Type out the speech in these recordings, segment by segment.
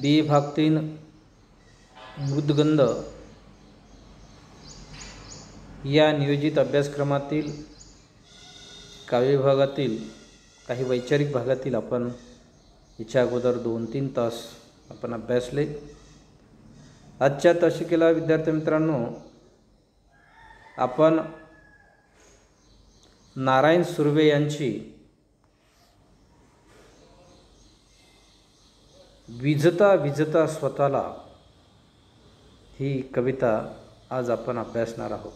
बी भाग 3 मृदगंध या नियोजित अभ्यासक्रमातील काव्य विभागातील काही वैचारिक भागातील आपण याच्या अगोदर 2-3 तास आपण अभ्यासले। आजच्या तासिकेला विद्यार्थी मित्रांनो आपण नारायण सुर्वे यांची विझता विझता स्वतःला ही कविता आज आपण अभ्यासणार आहोत।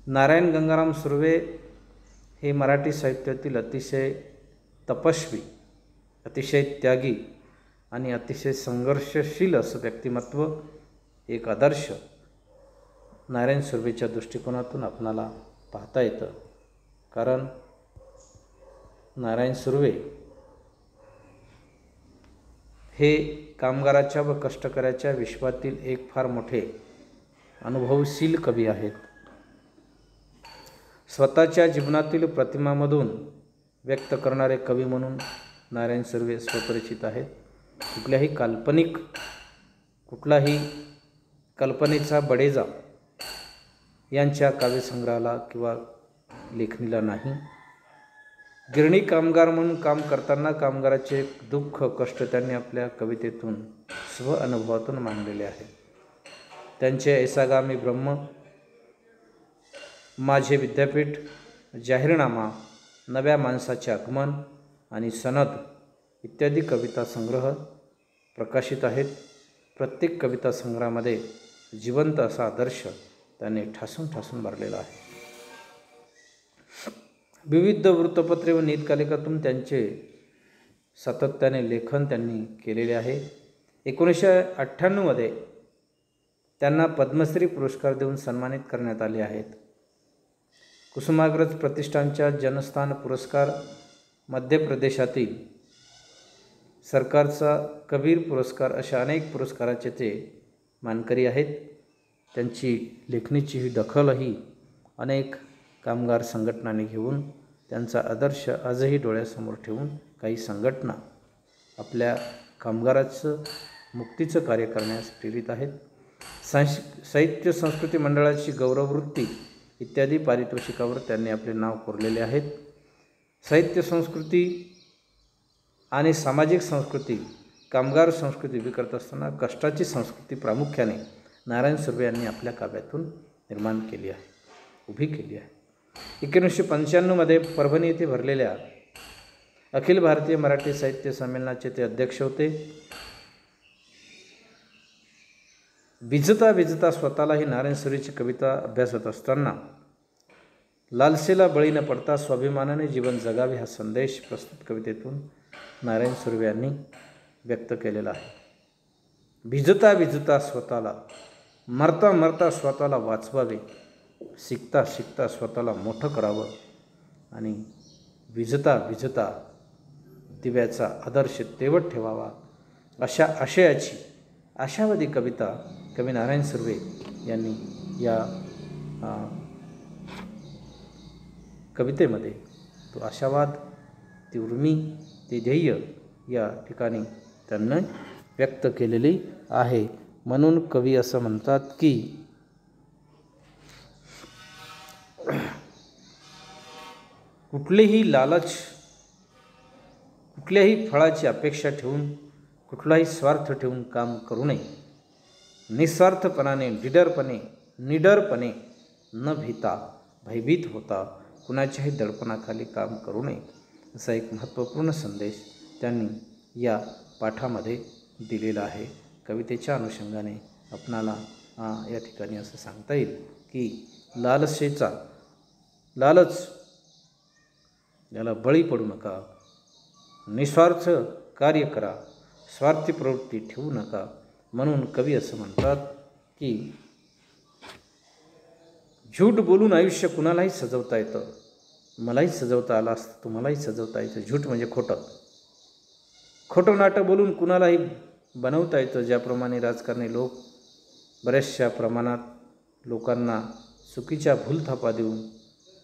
नारायण गंगाराम सुर्वे हे मराठी साहित्यातील अतिशय तपस्वी, अतिशय त्यागी आणि अतिशय संघर्षशील असं व्यक्तिमत्व, एक आदर्श नारायण सुर्वेच्या दृष्टिकोनातून आपणाला पाहता येतं। कारण नारायण सुर्वे हे कामगाराच्या व कष्टकऱ्याच्या विश्वातील एक फार मोठे अनुभवशील कवी आहेत। स्वतःच्या जीवनातील प्रतिमामधून व्यक्त करणारे कवी म्हणून नारायण सुर्वे स्वपरिचित आहेत। कुठलाही कल्पनेचा बडेजा यांच्या काव्यसंग्रहाला किंवा लेखणीला नाही। गिरणी कामगार म्हणून काम करताना कामगाराचे दुःख कष्ट त्यांनी आपल्या कवितेतून स्व अनुभवातून मांडलेले आहे। त्यांचे ऐसागामी ब्रह्म, माझे विद्यापीठ, जाहीरनामा, नव्या माणसाचे आगमन आणि सनद इत्यादी कविता संग्रह प्रकाशित आहेत। प्रत्येक कविता संग्रहामध्ये जिवंत असा आदर्श त्याने ठासून ठासून भरलेला आहे। विविध वृत्तपत्रे व नियतकालिकातून त्यांचे सातत्याने लेखन त्यांनी केलेले आहे। 1998 त्यांना पद्मश्री पुरस्कार देऊन सन्मानित करण्यात आले आहेत। कुसुमाग्रज प्रतिष्ठानच्या जनस्थान पुरस्कार, मध्य प्रदेशातील सरकारचा कबीर पुरस्कार अशा अनेक पुरस्काराचे ते मानकरी आहेत। त्यांची लेखणीची ही दखलही अनेक कामगार संघटनांनी घेऊन त्यांचा आदर्श आजही डोळ्यासमोर ठेवून काही संघटना आपल्या कामगाराचं मुक्तीचं कार्य करण्यास प्रेरित आहेत। साहित्य संस्कृती मंडळाची गौरववृत्ती इत्यादी पारितोषिकावर त्यांनी आपले नाव कोरलेले आहेत। साहित्य संस्कृती आणि सामाजिक संस्कृती, कामगार संस्कृती उभी करत असताना कष्टाची संस्कृती प्रामुख्याने नारायण सुर्वे यांनी आपल्या काव्यातून निर्माण केली आहे, उभी केली आहे। 1995 परभणी येथे भरलेल्या अखिल भारतीय मराठी साहित्य संमेलनाचे ते अध्यक्ष होते। विझता विझता स्वतःला ही नारायण सुर्वेची कविता अभ्यासत असताना लालसेला बळी न पडता स्वाभिमानाने जीवन जगावे हा संदेश प्रस्तुत कवितेतून नारायण सुर्वे यांनी व्यक्त केलेला आहे। भिजता भिजता स्वतःला, मरता मरता स्वतःला वाचवावे, शिकता शिकता स्वतःला मोठं करावं आणि विझता विझता दिव्याचा आदर्श तेवत ठेवावा, अशा आशयाची आशावादी कविता कवी नारायण सुर्वे यांनी या कवितेमध्ये तो आशावाद, ती उर्मी, ते ध्येय या ठिकाणी त्यांनी व्यक्त केलेली आहे। म्हणून कवी असं म्हणतात की कुठलेही लालच, कुठल्याही फळाची अपेक्षा ठेवून, कुठलाही स्वार्थ ठेवून काम करू नये। निस्वार्थपणाने, निडरपणे न भीता, भयभीत होता कुणाच्याही दडपणाखाली काम करू नये, असा एक महत्त्वपूर्ण संदेश त्यांनी या पाठामध्ये दिलेला आहे। कवितेच्या अनुषंगाने आपणाला या ठिकाणी असं सांगता येईल की लालच याला बळी पडू नका, निस्वार्थ कार्य करा, स्वार्थी प्रवृत्ती ठेवू नका। म्हणून कवी असं म्हणतात की झूट बोलून आयुष्य कुणालाही सजवता येतं, मलाही सजवता आलं असतं, तुम्हालाही सजवता येतं। झूट म्हणजे खोटं नाटं बोलून कुणालाही बनवता येतं। ज्याप्रमाणे राजकारणी लोक बऱ्याचशा प्रमाणात लोकांना चुकीच्या भूलथापा देऊन,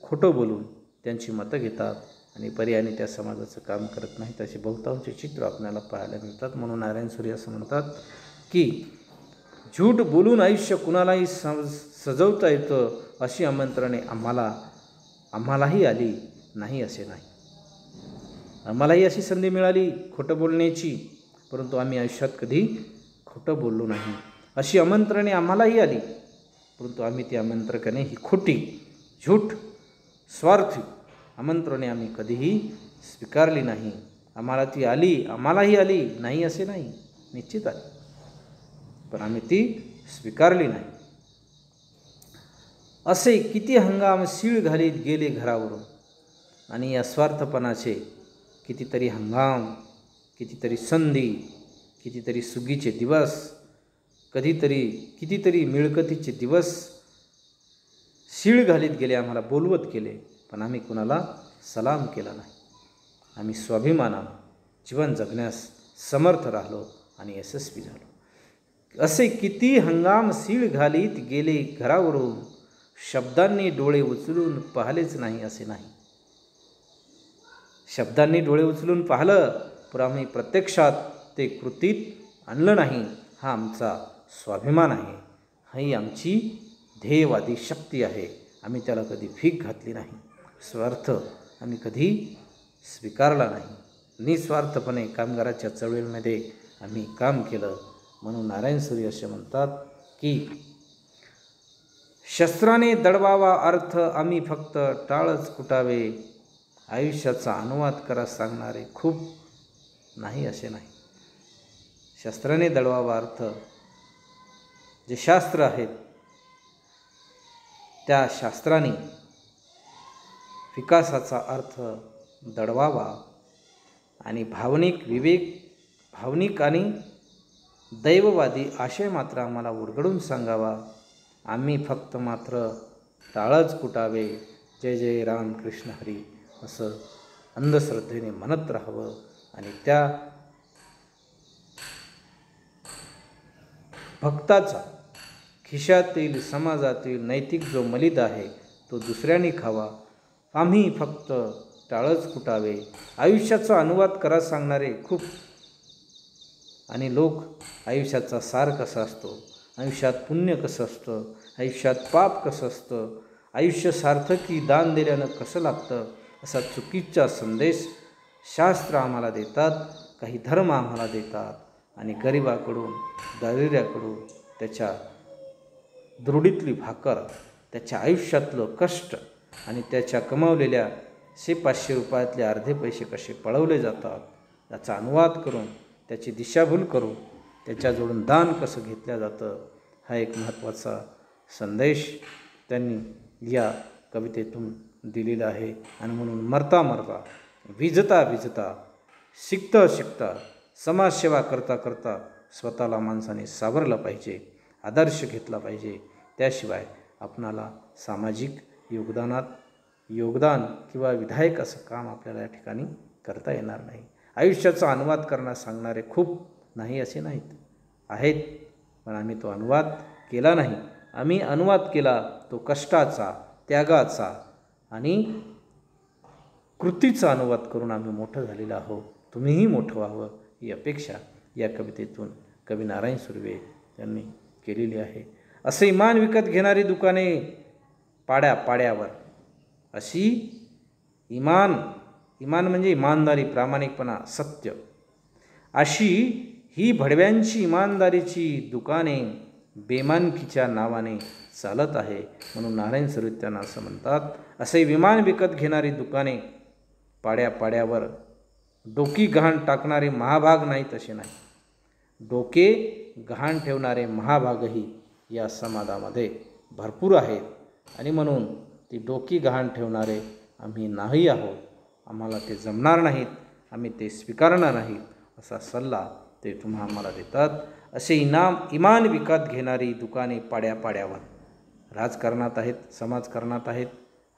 खोटं बोलून त्यांची मतं घेतात, आणि पर्यायाने त्या समाजाचं काम करत नाहीत असे बहुतांशी चित्र आपल्याला पाहायला मिळतात. म्हणून नारायण सूर्य असं म्हणतात की झूट बोलून आयुष्य कुणालाही सजवता येतं, अशी आमंत्रणे आम्हालाही आली नाही असे नाही. आम्हालाही अशी संधी मिळाली खोटं बोलण्याची, परंतु आम्ही आयुष्यात कधी खोटं बोललो नाही. अशी आमंत्रणे आम्हालाही आली, परंतु आम्ही ती आमंत्रणे ही खोटी, झूट, स्वार्थी आमंत्रणे आम्ही कधीही स्वीकारली नाही. आम्हालाही आली नाही असे नाही, निश्चित आली, पण आम्ही ती स्वीकारली नाही. असे किती हंगाम सीळ घालीत गेले घरावरून, आणि या स्वार्थपणाचे कितीतरी हंगाम, कितीतरी संधी, कितीतरी सुगीचे दिवस, कितीतरी मिळकतीचे दिवस सीळ घालीत गेले, आम्हाला बोलवत गेले, पण आम्ही कुणाला सलाम केला नाही. आम्ही स्वाभिमानानं जीवन जगण्यास समर्थ राहिलो आणि यशस्वी झालो. असे किती हंगाम सीळ घालीत गेले घरावरून, शब्दांनी डोळे उचलून पाहिलेच नाही असे नाही. शब्दांनी डोळे उचलून पाहिलं, पण आम्ही प्रत्यक्षात ते कृतीत आणलं नाही. हा आमचा स्वाभिमान आहे, ही आमची ध्येयवादी शक्ती आहे. आम्ही त्याला कधी भीक घातली नाही. स्वार्थ आम्ही कधी स्वीकारला नाही. निस्वार्थपणे कामगाराच्या चळवळीमध्ये आम्ही काम केलं. म्हणून नारायण सूर्य असे म्हणतात की शस्त्राने दडवावा अर्थ आम्ही फक्त टाळच कुटावे, आयुष्याचा अनुवाद करा सांगणारे खूप नाही असे नाही. शस्त्राने दडवावा अर्थ, जे शास्त्र आहेत त्या शास्त्राने विकासाचा अर्थ दडवावा, आणि भावनिक आणि दैववादी आशय मात्र आम्हाला उलगडून सांगावा. आम्ही फक्त मात्र टाळच कुटावे, जय जय राम कृष्ण हरी असं अंधश्रद्धेने म्हणत राहावं, आणि त्या भक्ताचा खिशातील समाजातील नैतिक जो मलिद आहे तो दुसऱ्याने खावा. आम्ही फक्त टाळच कुटावे, आयुष्याचा अनुवाद करा सांगणारे खूप. आणि लोक आयुष्याचा सार कसा असतो, आयुष्यात पुण्य कसं असतं, आयुष्यात पाप कसं असतं, आयुष्य सार्थकी दान दिल्यानं कसं लागतं, असा चुकीचा संदेश शास्त्र आम्हाला देतात, काही धर्म आम्हाला देतात. आणि गरिबाकडून, दारिद्र्याकडून त्याच्या दृढीतली भाकर, त्याच्या आयुष्यातलं कष्ट आणि त्याच्या कमावलेल्या 100-500 रुपयातले अर्धे पैसे कसे पळवले जातात याचा अनुवाद करून, त्याची दिशाभूल करून त्याच्याजवळून दान कसं घेतलं जातं, हा एक महत्त्वाचा संदेश त्यांनी या कवितेतून दिलेला आहे. आणि म्हणून मरता मरता, विजता विजता, शिकता शिकता, समाजसेवा करता करता स्वतःला माणसाने सावरलं पाहिजे, आदर्श घेतला पाहिजे. त्याशिवाय आपणाला सामाजिक योगदान किंवा विधायक असं काम आपल्याला या ठिकाणी करता येणार नाही. आयुष्याचा अनुवाद करण्यास सांगणारे खूप नाही असे नाहीत, आहेत, पण आम्ही तो अनुवाद केला नाही. आम्ही अनुवाद केला तो कष्टाचा, त्यागाचा आणि कृतीचा अनुवाद करून आम्ही मोठं झालेलो आहोत. तुम्हीही मोठं व्हावं ही अपेक्षा या कवितेतून कवी नारायण सुर्वे यांनी केलेली आहे. असे इमान विकत घेणारी दुकाने पाड्यावर, अशी इमान म्हणजे इमानदारी, प्रामाणिकपणा, सत्य, अशी ही भडव्यांची इमानदारीची दुकाने बेमानकीच्या नावाने चालत आहे. म्हणून नारायण सुर्वे त्यांना असं म्हणतात, असे विमान विकत घेणारी दुकाने पाड्यावर, डोकी गहाण टाकणारे महाभाग नाहीत असे नाही. डोके गहाण ठेवणारे महाभागही या समाजामध्ये भरपूर आहेत, आणि म्हणून ती डोकी गहाण ठेवणारे आम्ही नाही आहोत. आम्हाला ते जमणार नाहीत, आम्ही ते स्वीकारणार नाहीत असा सल्ला ते तुम्हा आम्हाला देतात. असे इमान विकत घेणारी दुकाने पाड्यावर राजकारणात आहेत, समाजकारणात आहेत,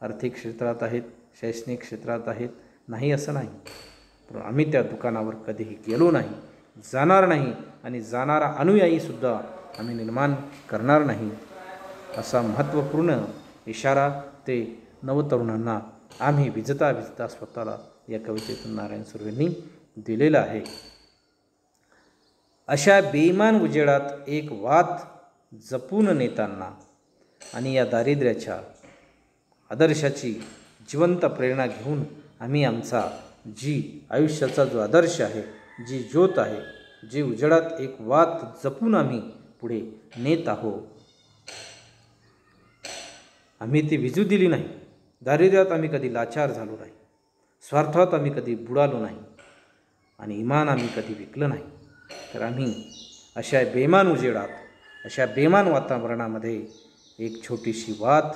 आर्थिक क्षेत्रात आहेत, शैक्षणिक क्षेत्रात आहेत, नाही असं नाही, पण आम्ही त्या दुकानावर कधीही गेलो नाही, जाणार नाही, आणि जाणारा अनुयायीसुद्धा आम्ही निर्माण करणार नाही असा महत्त्वपूर्ण इशारा ते नवतरुणांना आम्ही विजता विजता स्वतःला या कवितेतून नारायण सुर्वेंनी दिलेलं आहे. अशा बेईमान उजेडात एक वात जपून नेताना आणि या दारिद्र्याच्या आदर्शाची जिवंत प्रेरणा घेऊन आम्ही आमचा आयुष्याचा जो आदर्श आहे, जी ज्योत आहे, जी उजेडात एक वात जपून आम्ही पुढे नेत आहोत, आम्ही ती विजू दिली नाही. दारिद्र्यात आम्ही कधी लाचार झालो नाही, स्वार्थात आम्ही कधी बुडालो नाही आणि इमान आम्ही कधी विकलं नाही. तर आम्ही अशा बेमान उजेडात, अशा बेमान वातावरणामध्ये एक छोटीशी वात,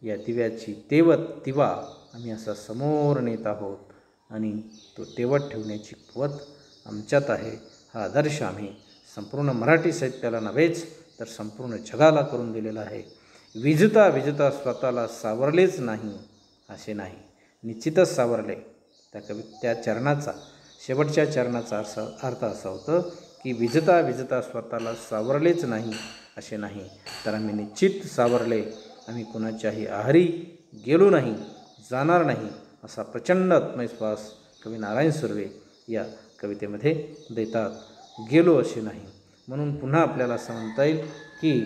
या दिव्याची दिवा आम्ही असा समोर नेत आहोत आणि तो तेवत ठेवण्याची कुवत आमच्यात आहे. हा आदर्श आम्ही संपूर्ण मराठी साहित्याला नव्हेच तर संपूर्ण जगाला करून दिलेला आहे. विजता विजता स्वतःला सावरलेच नाही असे नाही, निश्चितच सावरले. त्या चरणाचा, शेवटच्या चरणाचा अर्थ असा होतं की विजता विजता स्वतःला सावरलेच नाही असे नाही, तर आम्ही निश्चित सावरले. आम्ही कुणाच्याही आहारी गेलो नाही, जाणार नाही, असा प्रचंड आत्मविश्वास कवी नारायण सुर्वे या कवितेमध्ये देतात. गेलो असे नाही. म्हणून पुन्हा आपल्याला असं म्हणता येईल की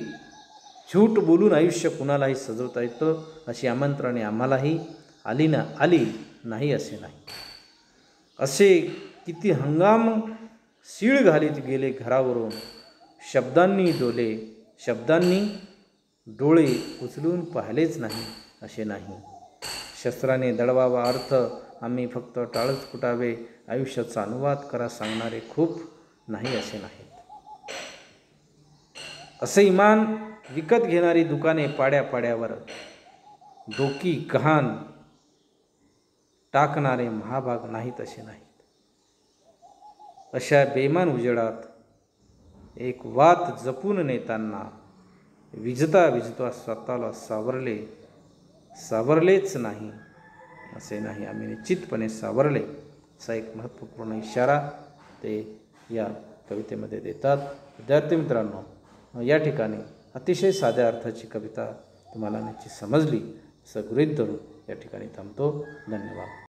झूट बोलून आयुष्य कुणालाही सजवता येतं, अशी आमंत्रणे आम्हालाही आली नाही असे नाही. असे किती हंगाम सीळ घालीत गेले घरावरून, शब्दांनी डोळे उचलून पाहिलेच नाही असे नाही. शस्त्राने दडवावा अर्थ आम्ही फक्त टाळच कुटावे, आयुष्याचा अनुवाद करा सांगणारे खूप नाही असे नाहीत. असे इमान विकत घेणारी दुकाने पाड्यावर, डोकी गहाण टाकणारे महाभाग नाहीत असे नाहीत. अशा बेमान उजेडात एक वात जपून नेताना विजता विजता स्वतःला सावरलेच नाही असे नाही, आम्ही निश्चितपणे सावरले असा एक महत्त्वपूर्ण इशारा ते या कवितेमध्ये देतात. विद्यार्थी मित्रांनो, या ठिकाणी अतिशय साध्या अर्थाची कविता तुम्हाला निश्चित समजली असं गृहीत धरून या ठिकाणी थांबतो. धन्यवाद.